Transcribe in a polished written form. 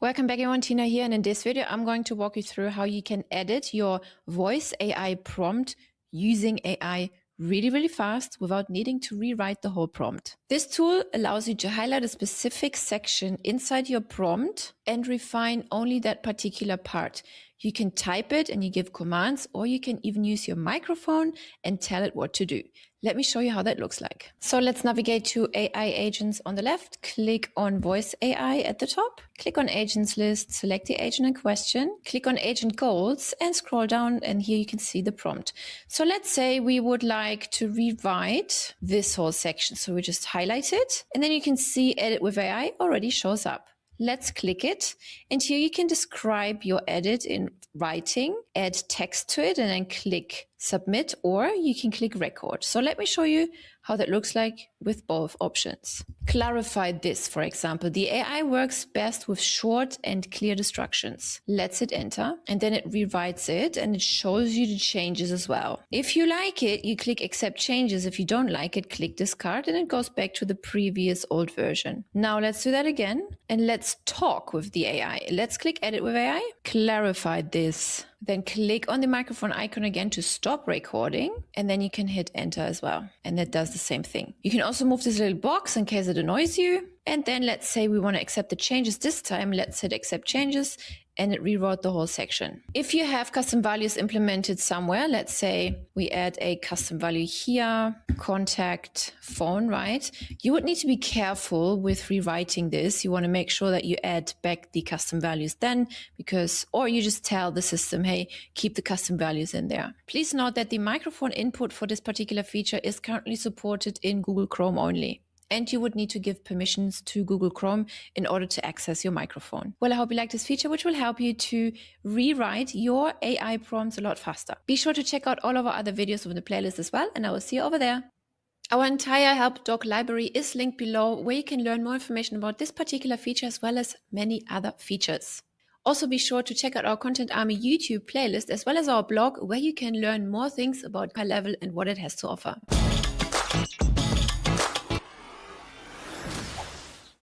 Welcome back everyone, Tina here, and in this video I'm going to walk you through how you can edit your voice AI prompt using AI really fast without needing to rewrite the whole prompt. This tool allows you to highlight a specific section inside your prompt and refine only that particular part. You can type it and you give commands, or you can even use your microphone and tell it what to do. Let me show you how that looks like. So let's navigate to AI agents on the left, click on voice AI at the top, click on agents list, select the agent in question, click on agent goals and scroll down, and here you can see the prompt. So let's say we would like to rewrite this whole section. So we just highlight it and then you can see edit with AI already shows up. Let's click it, and here you can describe your edit in writing, add text to it, and then click submit, or you can click record. So let me show you how that looks like with both options. Clarify this, for example. The AI works best with short and clear instructions. Let's hit enter, and then it rewrites it and it shows you the changes as well. If you like it, you click accept changes. If you don't like it, click discard, and it goes back to the previous old version. Now let's do that again, and let's talk with the AI. Let's click edit with AI, clarify this. Then click on the microphone icon again to stop recording, and then you can hit enter as well. And that does the same thing. You can also move this little box in case it annoys you. And then let's say we want to accept the changes this time. Let's hit accept changes, and it rewrote the whole section. If you have custom values implemented somewhere, let's say we add a custom value here, contact phone, right? You would need to be careful with rewriting this. You want to make sure that you add back the custom values then, or you just tell the system, hey, keep the custom values in there. Please note that the microphone input for this particular feature is currently supported in Google Chrome only. And you would need to give permissions to Google Chrome in order to access your microphone. Well, I hope you like this feature, which will help you to rewrite your AI prompts a lot faster. Be sure to check out all of our other videos in the playlist as well, and I will see you over there. Our entire help doc library is linked below, where you can learn more information about this particular feature as well as many other features. Also, be sure to check out our Content Army YouTube playlist as well as our blog, where you can learn more things about HighLevel and what it has to offer.